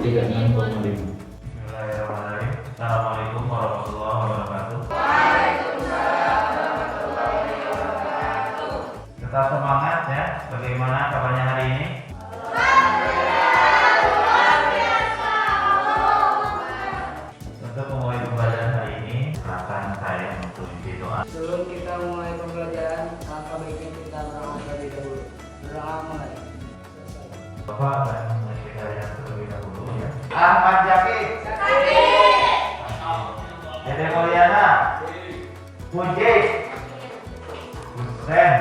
dengan pemerintah. Bismillahirrahmanirrahim. Assalamualaikum warahmatullahi wabarakatuh. Tetap semangat ya. Bagaimana kabarnya hari ini? Untuk memulai pembelajaran hari ini, silakan saya untuk isi doa. Sebelum kita mulai pembelajaran, alangkah baiknya kita berdoa terlebih dahulu. Berdoa mulai. Bapak akan mengajarkan terlebih dahulu ya. Ahmad Jaki. Dede Mulyana. Puji. Husen.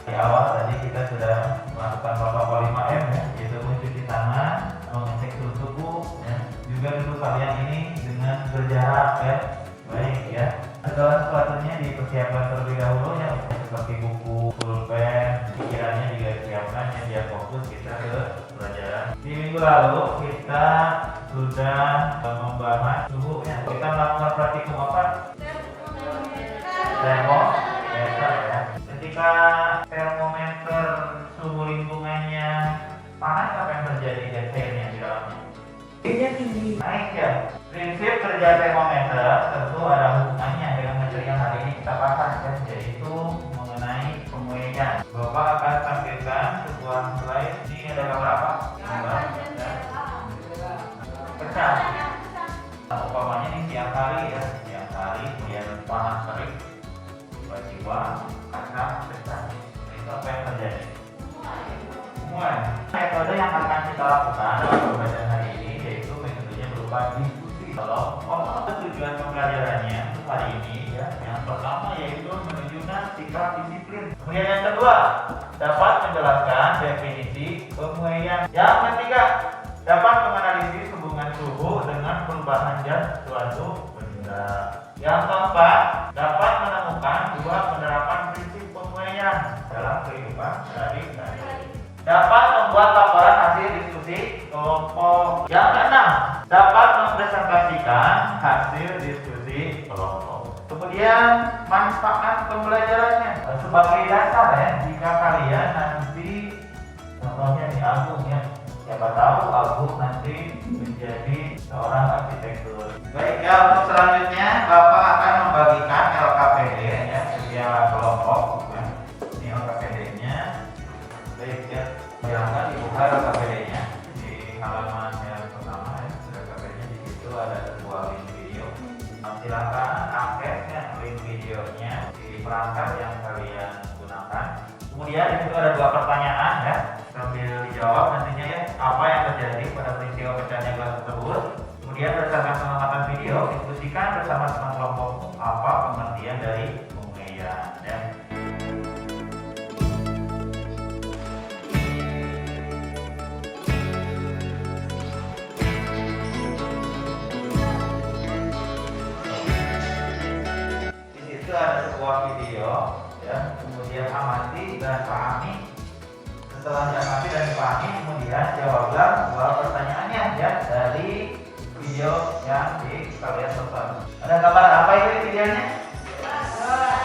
Di awal tadi kita sudah melakukan protokol 5M ya, yaitu mencuci tangan, mengecek suhu tubuh, ya. Juga duduk kalian ini dengan berjarak ya. Baik ya. Segala sesuatunya dipersiapkan terlebih dahulu ya, seperti buku, pulpen, pikirannya juga disiapkan ya, biar fokus kita ke pelajaran. Di minggu lalu kita sudah membahas suhu ya. Kita melakukan praktikum apa? Termometer ya. Ketika termometer suhu lingkungannya panas, apa yang terjadi hasilnya di dalamnya? Naik ya. Prinsip kerja termometer tentu ada hubungannya dengan materi yang hari ini kita bahas ya, yaitu mengenai pemuaian. Bapak akan tampilkan sebuah slide. Ini ada gambar apa? Gambar pecah. Nah, umpamanya ini siang hari ya, siang hari kemudian panas terik, tiba-tiba kaca pecah. Itu apa yang terjadi? Muai. Metode yang akan kita lakukan dalam pembelajaran hari ini yaitu metodenya berupa diskusi. Kalau tujuan pembelajarannya untuk hari ini ya, yang pertama yaitu menunjukkan sikap disiplin. Kemudian yang kedua, dapat menjelaskan definisi pemuaian. Yang ketiga, dapat menganalisis hubungan suhu dengan perubahan zat suatu benda. Yang keempat, dapat menemukan dua penerapan prinsip pemuaian dalam kehidupan sehari-hari. Dapat membuat laporan hasil diskusi kelompok. Yang keenam, dapat mempresentasikan hasil diskusi kelompok. Kemudian manfaat pembelajarannya sebagai dasar ya, jika kalian nanti contohnya di Agung ya, siapa tahu Agung nanti menjadi seorang arsitektur. Baik ya, untuk selanjutnya Bapak akan membagikan LKPD ya, setiap kelompok ya. Ini LKPD-nya. Baik ya, silahkan dibuka LKPD-nya di halaman yang pertama ya. LKPD-nya di situ ada sebuah link video. Silahkan akses ya, link videonya di perangkat yang kalian gunakan. Kemudian di situ ada dua pertanyaan ya, sambil dijawab nantinya ya, apa yang terjadi pada peristiwa pecahnya gelas tersebut. Kemudian berdasarkan pengamatan video, diskusikan bersama teman kelompokmu apa pengertian dari pemuaian ya. Itu ada sebuah video ya, kemudian amati dan pahami. Setelah diamati dan dipahami, kemudian jawablah dua pertanyaannya ya dari video yang kalian tonton. Ada gambar apa itu di videonya?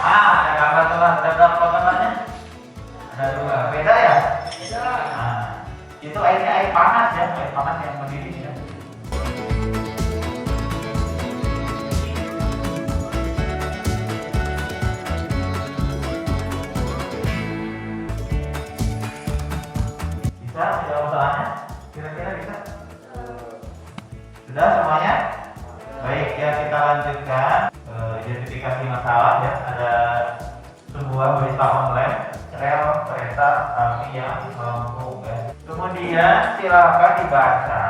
Ada gambar teman. Ada berapa gambarnya? Ada dua. Beda ya? Beda. Nah, itu airnya air panas ya, air panas yang mendidih ya. Bisa menjawab soalnya? Kira-kira bisa? Sudah semuanya? Baik ya, kita lanjutkan identifikasi masalah ya. Ada sebuah berita online rel kereta api yang melengkung ya. Kemudian silakan dibaca.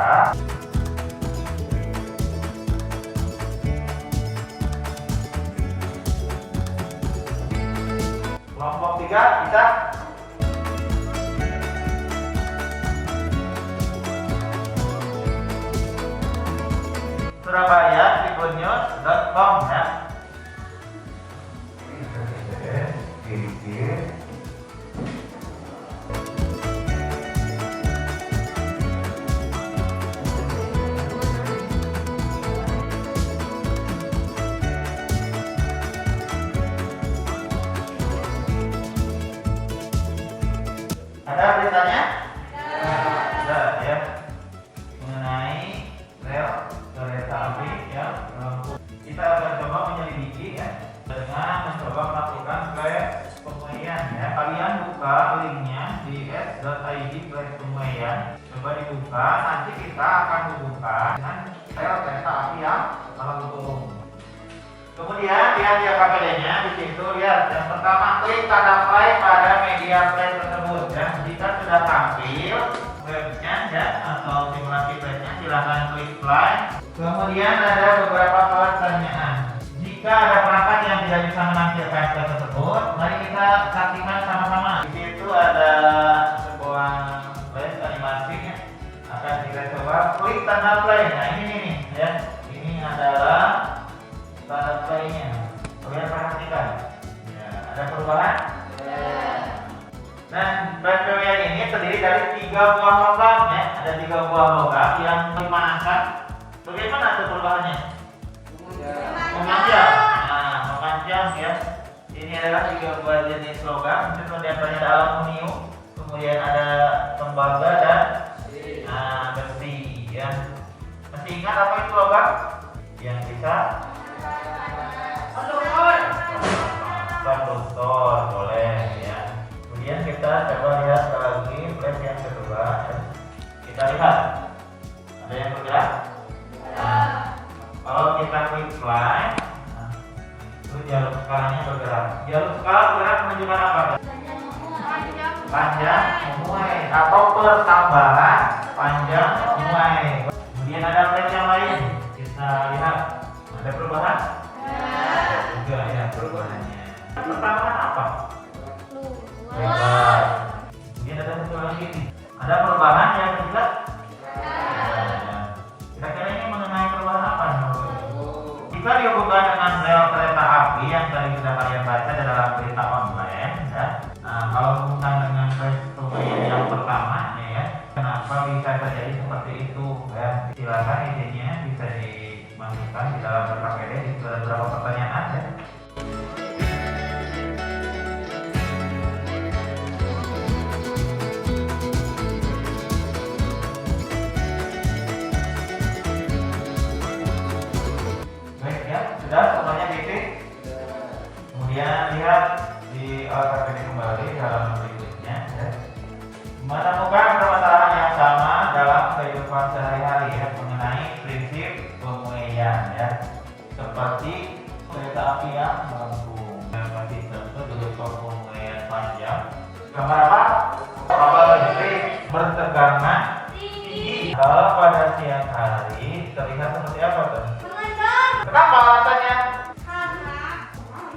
Kelompok 3 bisa? Surabaya tribunnews.com ya. Ada beritanya? Ada ya. kita akan hubungkan dengan rel kereta api yang melengkung. Kemudian lihat ya KPD-nya di situ, lihat yang pertama klik tanda play pada media play tersebut ya. Jika sudah tampil webnya ya atau simulasi playnya, silahkan klik play. Kemudian ada beberapa pertanyaan. Jika ada perangkat yang tidak bisa menampilkan play tersebut, mari kita saksikan sama-sama. Di situ ada sebuah flash animasi ya. Akan kita coba klik tanda play. Nah ini nih ya. Ini adalah tanda play-nya. Kalian perhatikan. Ya, ada perubahan? Dan baterai ini terdiri dari 3 buah logam ya. Ada 3 buah logam yang dipanaskan. Bagaimana tuh perubahannya? Memanjang. Nah, memanjang ya. Ini adalah 3 buah jenis logam. Itu diantaranya ada aluminium, kemudian ada tembaga dan besi ya. Masih ingat apa itu logam? Yang bisa konduktor boleh ya. Kemudian kita coba lihat lagi flash yang kedua ya. Kita lihat ada yang bergerak. Nah, kalau kita klik play, nah, itu jalur skalanya bergerak. Jalur skala bergerak menunjukkan apa? Panjang, memuai atau pertambahan panjang, memuai. Kemudian ada flash yang lain. Kita lihat ada perubahan. Juga ya perubahannya. Pertambahan apa? Lebar. Kemudian ada satu lagi nih. Ada perubahan yang juga. Kira-kira ini mengenai perubahan apa? Jika dihubungkan dengan rel kereta api yang tadi sudah kalian baca dalam berita online, ya. Nah, kalau hubungkan dengan restoran yang pertama, ya, kenapa bisa terjadi seperti itu? Ya, silakan izinnya bisa dimasukkan di dalam KPD. Itu ada beberapa pertanyaan, ya. Sudah semuanya titik. Kemudian lihat di KPD kembali dalam berikutnya ya. Menemukan permasalahan yang sama dalam kehidupan sehari-hari ya, mengenai prinsip pemuaian ya, seperti kereta api yang melengkung dan masih tentu berupa pemuaian panjang. Gambar apa? Kabel listrik bertegangan tinggi. Kalau pada siang hari terlihat seperti apa tuh? Kenapa alasannya?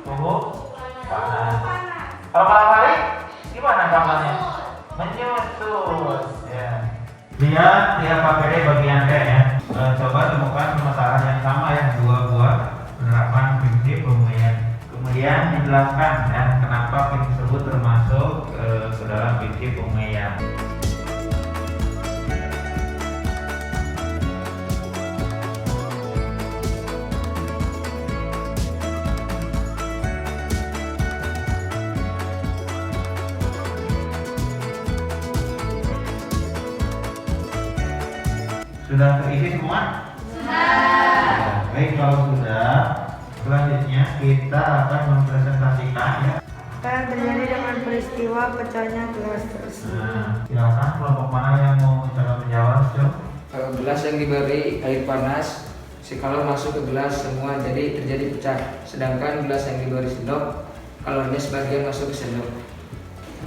Suhu panas. Kalau malam hari gimana gambarnya? Menyusut. Ya. Lihat KPD bagian D ya. Coba temukan permasalahan yang sama ya, 2 buah penerapan prinsip pemuaian. Kemudian dijelaskan ya kenapa prinsip tersebut termasuk ke dalam prinsip pemuaian. Sudah terisi semua? Sudah. Baik, kalau sudah, selanjutnya kita akan mempresentasikan ya. Apa yang terjadi dengan peristiwa pecahnya gelas tersebut? Nah, silakan kelompok mana yang mau mencoba menjawab, Cok? Kalau gelas yang diberi air panas, kalau masuk ke gelas semua jadi terjadi pecah. Sedangkan gelas yang diberi sendok, kalau hanya sebagian masuk ke sendok.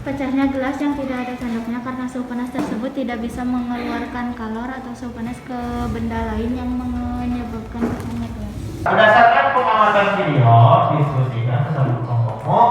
Pecahnya gelas yang tidak ada sendoknya karena suhu panas tersebut tidak bisa mengeluarkan kalor atau suhu panas ke benda lain yang menyebabkan pecahnya gelas. Berdasarkan pengamatan video, diskusikan bersama kelompokmu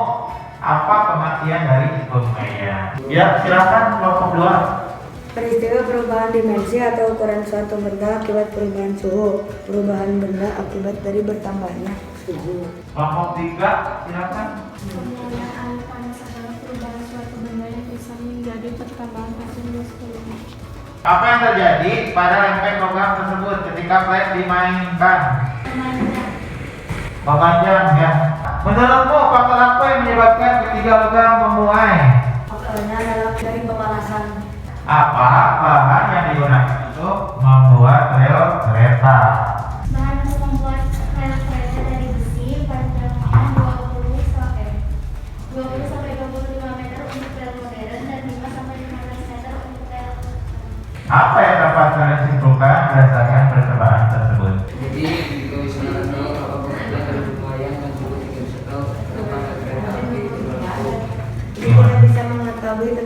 apa pengertian dari pemuaian. Ya, silakan kelompok 2. Peristiwa perubahan dimensi atau ukuran suatu benda akibat perubahan suhu. Perubahan benda akibat dari bertambahnya suhu. Kelompok 3, silakan. Pemuaian air panas adalah perubahan suatu benda yang bisa menjadi pertambahan pasien sebelumnya. Apa yang terjadi pada lempeng logam tersebut ketika flash dimainkan? Memanjang ya. Menurutmu faktor apa yang menyebabkan ketiga logam memuai? Faktornya adalah dari pemanasan. Apa bahan yang digunakan untuk membuat rel kereta? Bahan untuk membuat rel kereta dari besi panjangnya 20 sampai 25 meter untuk rel modern dan 5 sampai 15 meter untuk rel. Apa yang dapat kalian simpulkan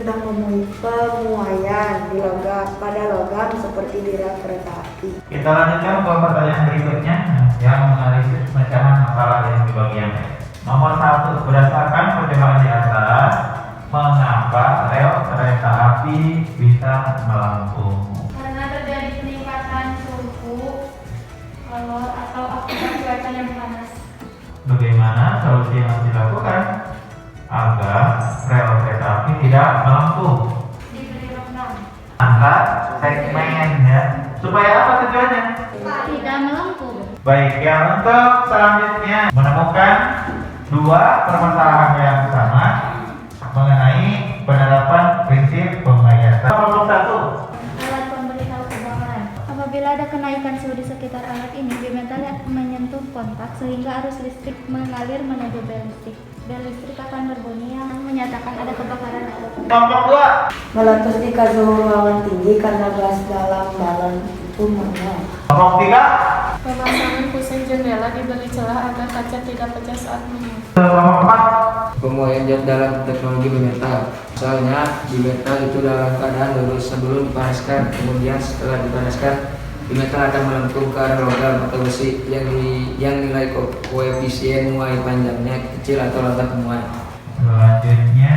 sudah memenuhi pemuaian di logam pada logam seperti di rel kereta api. Kita lanjutkan ke pertanyaan berikutnya yang menganalisis pemecahan masalah yang di bagian E. Nomor 1, berdasarkan percobaan di atas, mengapa rel kereta api bisa melengkung? Karena terjadi peningkatan suhu, kalor atau akibat cuaca yang panas. Bagaimana solusi yang harus dilakukan agar rel kereta api tidak melengkung? Diberi rendam. Angkat segmen ya. Supaya apa tujuannya? Tidak melengkung. Baik, yang untuk selanjutnya menemukan dua permasalahan yang sama mengenai penerapan prinsip pembayaran. Nomor 1. Alat pemberitahu kebakaran. Apabila ada kenaikan suhu di sekitar alat ini, bimetal menyentuh kontak sehingga arus listrik mengalir menuju bel listrik. Bel listrik akan berbunyi yang menyatakan ada kebakaran atau Nomor 2. Meletus di suhu ruangan tinggi karena gas dalam balon itu menguap. Nomor 3. Pemasangan pusing jendela diberi celah agar kaca tidak pecah saat menyala. Nomor 4. Pemuaian zat dalam teknologi bimetal. Misalnya bimetal itu dalam keadaan lurus sebelum dipanaskan, kemudian setelah dipanaskan bimetal akan melengkung ke arah logam atau besi yang nilai koefisien muai panjangnya kecil atau lambat muai. Selanjutnya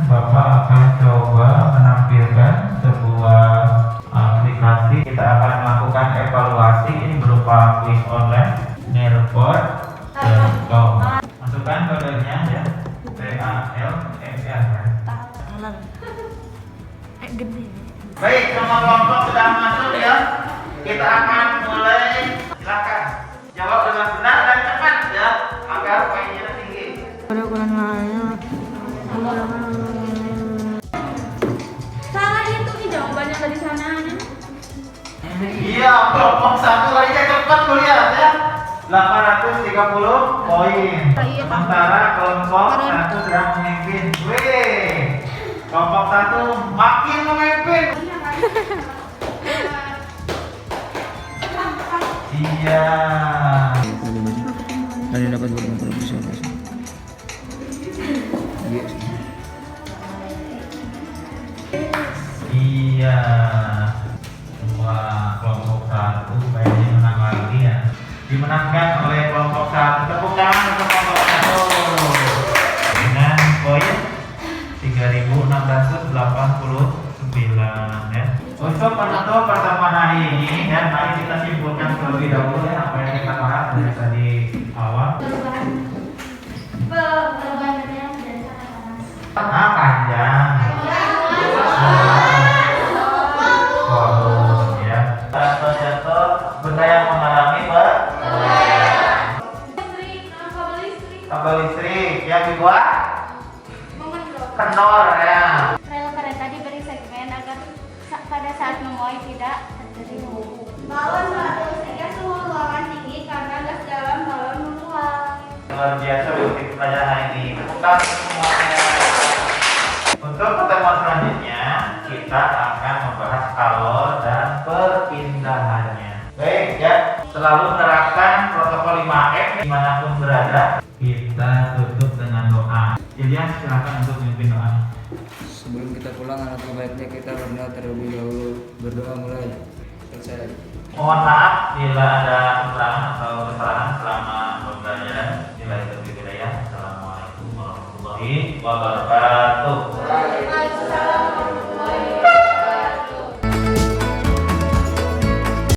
Bapak akan coba menampilkan sebuah aplikasi. Kita akan melakukan evaluasi ini berupa quiz online nearport.com. Masukkan kodenya ya. TALMR ya. Baik, semua kelompok sudah masuk ya. Kita akan mulai. Silakan jawab dengan benar dan cepat ya, agar poinnya tinggi. salah itu nih jawabannya dari sana. Iya, kelompok 1 lagi cepat kuliah ya. 830 poin. Sementara kelompok 1 sedang memimpin. Wih, kelompok 1 makin memimpin. Iya. Ada dapat berkontribusi. Iya. Semua kelompok 1 kayaknya menang lagi ya. Dimenangkan oleh kelompok 1. Tepuk tangan untuk kelompok 1 dengan poin 3.689 ya. Untuk penutup pertemuan hari ini ya, mari kita simpulkan terlebih dahulu ya apa yang kita bahas dari tadi awal. Perubahan yang dari sana panas. Panjang. Forum ya. Jatuh benda yang mengalami kabel listrik yang dibuat kendor ya. Rel kereta diberi segmen agar pada saat memuai tidak terjadi suhu. Balon meletus sehingga suhu ruangan tinggi karena gas dalam balon menguap. Luar biasa untuk pelajaran hari ini. Tepuk tangan semuanya. Untuk pertemuan selanjutnya kita akan membahas kalor dan perpindahannya. Baik ya, selalu menerapkan protokol 5M dimanapun berada. Kita tutup dengan doa. Jadi silakan untuk memimpin doa. Sebelum kita pulang, alangkah baiknya kita berdoa terlebih dahulu. Berdoa mulai. Selesai. Mohon maaf bila ada kekurangan atau kesalahan selama pembelajaran. Bila itu wilayah. Assalamualaikum warahmatullahi wabarakatuh. Waalaikumsalam.